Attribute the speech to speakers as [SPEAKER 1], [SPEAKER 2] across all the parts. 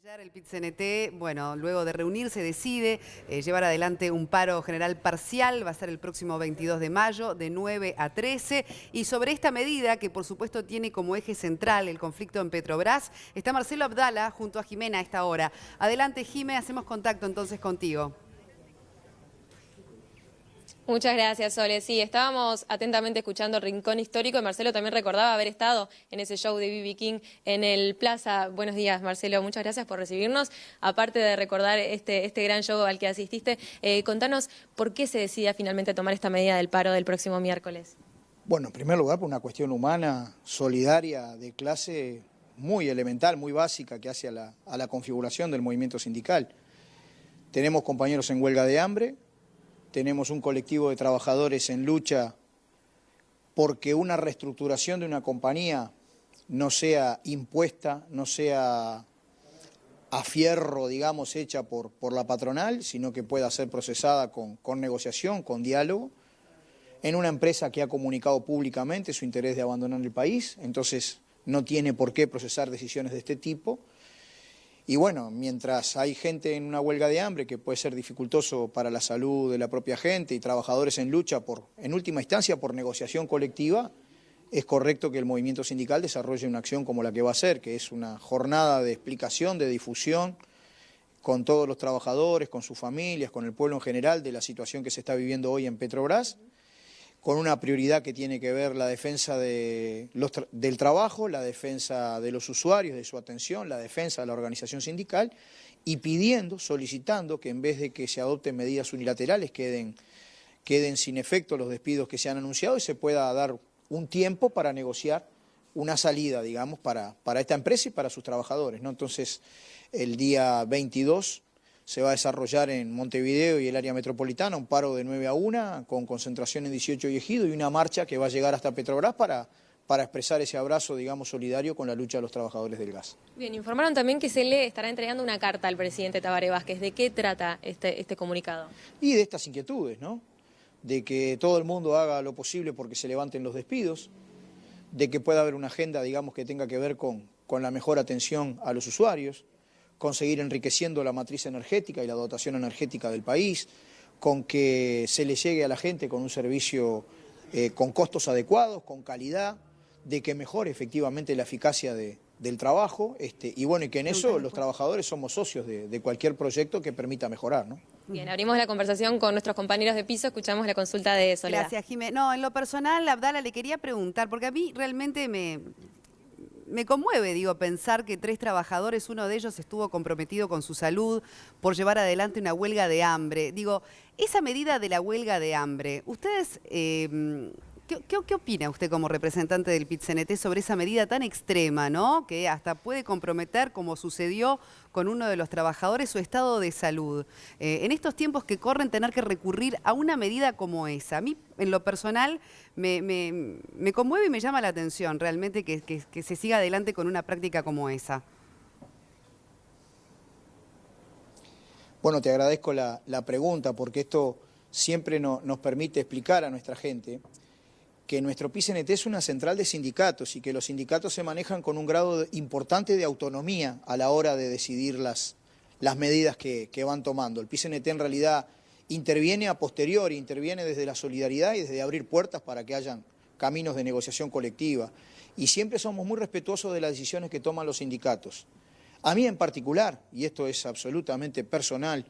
[SPEAKER 1] Ayer el PIT-CNT, bueno, luego de reunirse decide llevar adelante un paro general parcial, va a ser el próximo 22 de mayo de 9 a 13 y sobre esta medida que por supuesto tiene como eje central el conflicto en Petrobras, está Marcelo Abdala junto a Jimena a esta hora. Adelante Jime, hacemos contacto entonces contigo.
[SPEAKER 2] Muchas gracias, Sole. Sí, estábamos atentamente escuchando Rincón Histórico y Marcelo también recordaba haber estado en ese show de B.B. King en el Plaza. Buenos días, Marcelo. Muchas gracias por recibirnos. Aparte de recordar este gran show al que asististe, contanos por qué se decide finalmente tomar esta medida del paro del próximo miércoles.
[SPEAKER 3] Bueno, en primer lugar, por una cuestión humana, solidaria, de clase muy elemental, muy básica, que hace a la configuración del movimiento sindical. Tenemos compañeros en huelga de hambre. Tenemos un colectivo de trabajadores en lucha porque una reestructuración de una compañía no sea impuesta, no sea a fierro, digamos, hecha por la patronal, sino que pueda ser procesada con negociación, con diálogo, en una empresa que ha comunicado públicamente su interés de abandonar el país, entonces no tiene por qué procesar decisiones de este tipo. Y bueno, mientras hay gente en una huelga de hambre que puede ser dificultoso para la salud de la propia gente y trabajadores en lucha en última instancia por negociación colectiva, es correcto que el movimiento sindical desarrolle una acción como la que va a hacer, que es una jornada de explicación, de difusión con todos los trabajadores, con sus familias, con el pueblo en general de la situación que se está viviendo hoy en Petrobras, con una prioridad que tiene que ver la defensa del trabajo, la defensa de los usuarios, de su atención, la defensa de la organización sindical y pidiendo, solicitando que en vez de que se adopten medidas unilaterales queden sin efecto los despidos que se han anunciado y se pueda dar un tiempo para negociar una salida, digamos, para esta empresa y para sus trabajadores, ¿no? Entonces, el día 22 se va a desarrollar en Montevideo y el área metropolitana un paro de 9 a 1 con concentración en 18 y Ejido y una marcha que va a llegar hasta Petrobras para expresar ese abrazo, digamos, solidario con la lucha de los trabajadores del gas.
[SPEAKER 2] Bien, informaron también que se le estará entregando una carta al presidente Tabaré Vázquez. ¿De qué trata este comunicado?
[SPEAKER 3] Y de estas inquietudes, ¿no? De que todo el mundo haga lo posible porque se levanten los despidos, de que pueda haber una agenda, digamos, que tenga que ver con la mejor atención a los usuarios, con seguir enriqueciendo la matriz energética y la dotación energética del país, con que se le llegue a la gente con un servicio con costos adecuados, con calidad, de que mejore efectivamente la eficacia del trabajo, y bueno, y que en eso los trabajadores somos socios de cualquier proyecto que permita mejorar, ¿no?
[SPEAKER 2] Bien, abrimos la conversación con nuestros compañeros de piso, escuchamos la consulta de Soledad.
[SPEAKER 1] Gracias, Jimé. No, en lo personal, Abdala, le quería preguntar, porque a mí realmente me conmueve, digo, pensar que 3 trabajadores, uno de ellos estuvo comprometido con su salud por llevar adelante una huelga de hambre. Digo, esa medida de la huelga de hambre, ustedes, ¿qué opina usted como representante del PIT-CNT sobre esa medida tan extrema, ¿no? Que hasta puede comprometer, como sucedió con uno de los trabajadores, su estado de salud. En estos tiempos que corren, tener que recurrir a una medida como esa. A mí, en lo personal, me conmueve y me llama la atención realmente que se siga adelante con una práctica como esa.
[SPEAKER 3] Bueno, te agradezco la pregunta porque esto siempre nos permite explicar a nuestra gente que nuestro PIT-CNT es una central de sindicatos y que los sindicatos se manejan con un grado importante de autonomía a la hora de decidir las medidas que van tomando. El PIT-CNT en realidad interviene a posteriori, interviene desde la solidaridad y desde abrir puertas para que hayan caminos de negociación colectiva. Y siempre somos muy respetuosos de las decisiones que toman los sindicatos. A mí en particular, y esto es absolutamente personal,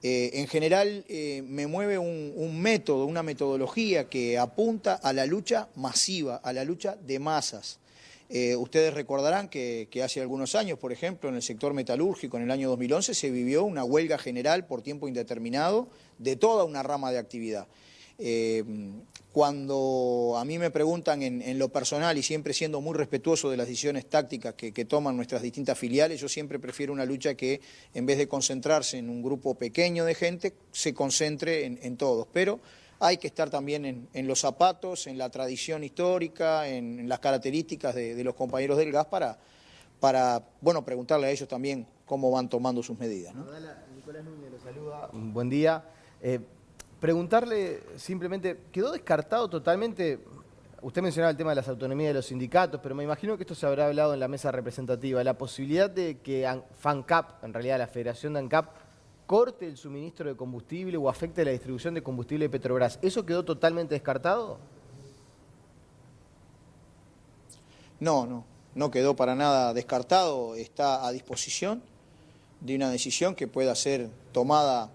[SPEAKER 3] en general me mueve un método, una metodología que apunta a la lucha masiva, a la lucha de masas. Ustedes recordarán que hace algunos años, por ejemplo, en el sector metalúrgico, en el año 2011, se vivió una huelga general por tiempo indeterminado de toda una rama de actividad. Cuando a mí me preguntan en lo personal y siempre siendo muy respetuoso de las decisiones tácticas que toman nuestras distintas filiales, yo siempre prefiero una lucha que en vez de concentrarse en un grupo pequeño de gente, se concentre en todos. Pero hay que estar también en los zapatos, en la tradición histórica, en las características de los compañeros del gas para bueno, preguntarle a ellos también cómo van tomando sus medidas, ¿no?
[SPEAKER 4] Nicolás Núñez lo saluda. Buen día. Preguntarle simplemente, ¿quedó descartado totalmente Usted mencionaba el tema de las autonomías de los sindicatos, pero me imagino que esto se habrá hablado en la mesa representativa. La posibilidad de que FANCAP, en realidad la Federación de ANCAP, corte el suministro de combustible o afecte la distribución de combustible de Petrobras. ¿Eso quedó totalmente descartado?
[SPEAKER 3] No quedó para nada descartado. Está a disposición de una decisión que pueda ser tomada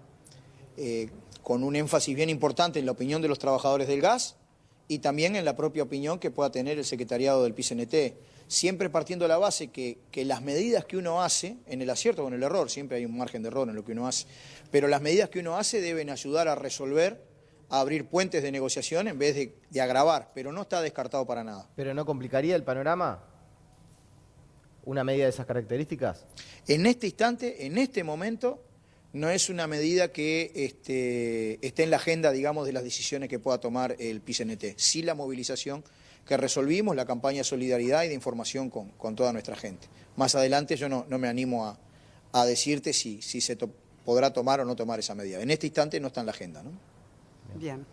[SPEAKER 3] con un énfasis bien importante en la opinión de los trabajadores del gas y también en la propia opinión que pueda tener el secretariado del PICNT, siempre partiendo de la base que las medidas que uno hace, en el acierto o en el error, siempre hay un margen de error en lo que uno hace, pero las medidas que uno hace deben ayudar a resolver, a abrir puentes de negociación en vez de agravar, pero no está descartado para nada.
[SPEAKER 4] ¿Pero no complicaría el panorama una medida de esas características?
[SPEAKER 3] En este instante, en este momento, no es una medida que esté en la agenda, digamos, de las decisiones que pueda tomar el PICNT. Sí la movilización que resolvimos, la campaña de solidaridad y de información con toda nuestra gente. Más adelante yo no me animo a decirte si se podrá tomar o no tomar esa medida. En este instante no está en la agenda, ¿no?
[SPEAKER 1] Bien.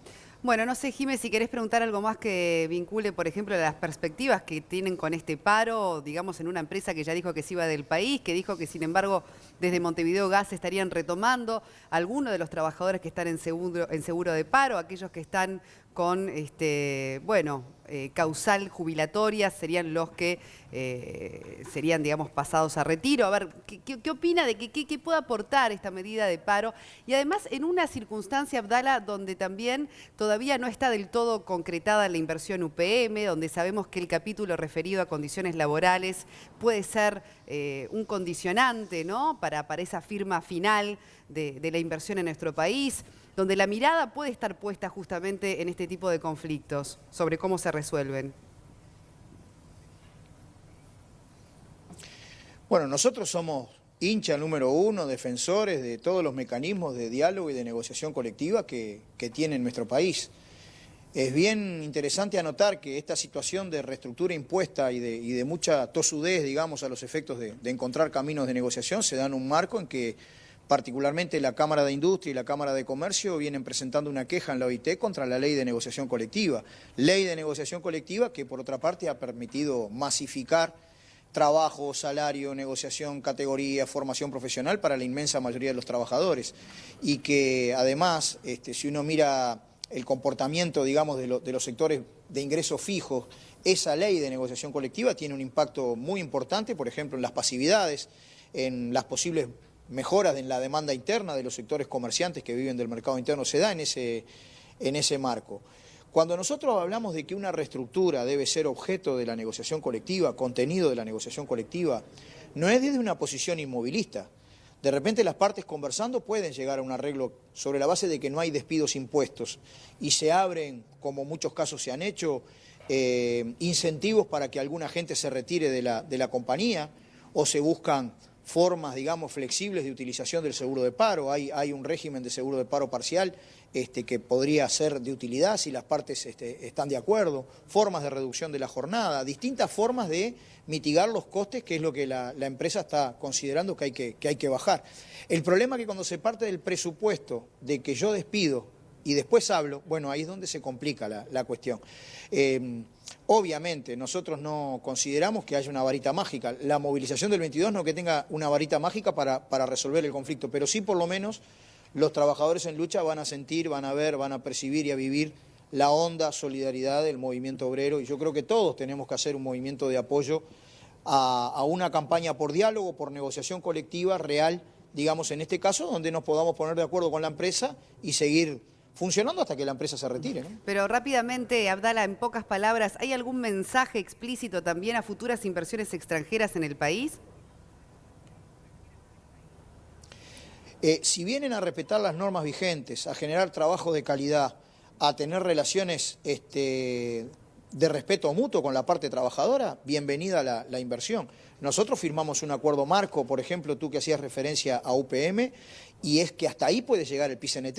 [SPEAKER 1] Bueno, no sé, Jimé, si querés preguntar algo más que vincule, por ejemplo, las perspectivas que tienen con este paro, digamos, en una empresa que ya dijo que se iba del país, que dijo que, sin embargo, desde Montevideo Gas estarían retomando algunos de los trabajadores que están en seguro de paro, aquellos que están con, causal jubilatoria, serían los que serían, digamos, pasados a retiro. A ver, ¿qué opina de qué puede aportar esta medida de paro? Y además, en una circunstancia, Abdala, donde también todavía no está del todo concretada la inversión UPM, donde sabemos que el capítulo referido a condiciones laborales puede ser un condicionante, ¿no?, para esa firma final de la inversión en nuestro país, donde la mirada puede estar puesta justamente en este tipo de conflictos, sobre cómo se resuelven.
[SPEAKER 3] Bueno, nosotros somos hincha número uno, defensores de todos los mecanismos de diálogo y de negociación colectiva que tiene nuestro país. Es bien interesante anotar que esta situación de reestructura impuesta y de mucha tosudez, digamos, a los efectos de encontrar caminos de negociación, se da en un marco en que particularmente la Cámara de Industria y la Cámara de Comercio vienen presentando una queja en la OIT contra la Ley de Negociación Colectiva. Ley de Negociación Colectiva que, por otra parte, ha permitido masificar trabajo, salario, negociación, categoría, formación profesional para la inmensa mayoría de los trabajadores. Y que, además, si uno mira el comportamiento, digamos, de los sectores de ingresos fijos, esa Ley de Negociación Colectiva tiene un impacto muy importante, por ejemplo, en las pasividades, en las posibles mejoras en la demanda interna de los sectores comerciantes que viven del mercado interno, se da en ese marco. Cuando nosotros hablamos de que una reestructura debe ser objeto de la negociación colectiva, contenido de la negociación colectiva, no es desde una posición inmovilista. De repente las partes conversando pueden llegar a un arreglo sobre la base de que no hay despidos impuestos y se abren, como muchos casos se han hecho, incentivos para que alguna gente se retire de la compañía o se buscan formas, digamos, flexibles de utilización del seguro de paro. Hay un régimen de seguro de paro parcial que podría ser de utilidad si las partes están de acuerdo, formas de reducción de la jornada, distintas formas de mitigar los costes, que es lo que la empresa está considerando que hay que bajar. El problema es que cuando se parte del presupuesto de que yo despido y después hablo, bueno, ahí es donde se complica la cuestión. Obviamente, nosotros no consideramos que haya una varita mágica. La movilización del 22 no que tenga una varita mágica para resolver el conflicto, pero sí por lo menos los trabajadores en lucha van a sentir, van a ver, van a percibir y a vivir la honda solidaridad del movimiento obrero. Y yo creo que todos tenemos que hacer un movimiento de apoyo a una campaña por diálogo, por negociación colectiva real, digamos en este caso, donde nos podamos poner de acuerdo con la empresa y seguir funcionando hasta que la empresa se retire, ¿no?
[SPEAKER 1] Pero rápidamente, Abdala, en pocas palabras, ¿hay algún mensaje explícito también a futuras inversiones extranjeras en el país?
[SPEAKER 3] Si vienen a respetar las normas vigentes, a generar trabajo de calidad, a tener relaciones de respeto mutuo con la parte trabajadora, bienvenida la inversión. Nosotros firmamos un acuerdo marco, por ejemplo, tú que hacías referencia a UPM, y es que hasta ahí puede llegar el PICNT.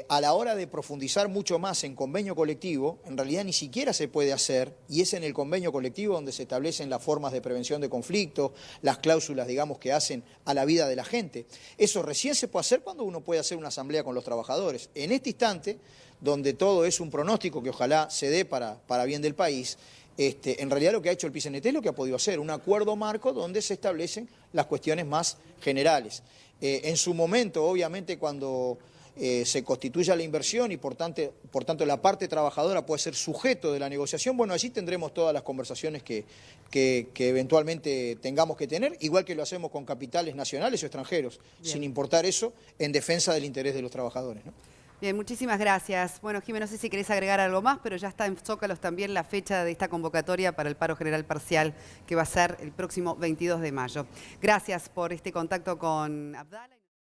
[SPEAKER 3] a la hora de profundizar mucho más en convenio colectivo, en realidad ni siquiera se puede hacer, y es en el convenio colectivo donde se establecen las formas de prevención de conflictos, las cláusulas, digamos, que hacen a la vida de la gente. Eso recién se puede hacer cuando uno puede hacer una asamblea con los trabajadores. En este instante, donde todo es un pronóstico que ojalá se dé para bien del país, en realidad lo que ha hecho el PIT-CNT es lo que ha podido hacer, un acuerdo marco donde se establecen las cuestiones más generales. En su momento, obviamente, cuando se constituya la inversión y por tanto la parte trabajadora puede ser sujeto de la negociación, bueno, allí tendremos todas las conversaciones que eventualmente tengamos que tener, igual que lo hacemos con capitales nacionales o extranjeros, sin importar eso, en defensa del interés de los trabajadores, ¿no?
[SPEAKER 1] Bien, muchísimas gracias. Bueno, Jimé, no sé si querés agregar algo más, pero ya está en Zócalos también la fecha de esta convocatoria para el paro general parcial, que va a ser el próximo 22 de mayo. Gracias por este contacto con Abdala.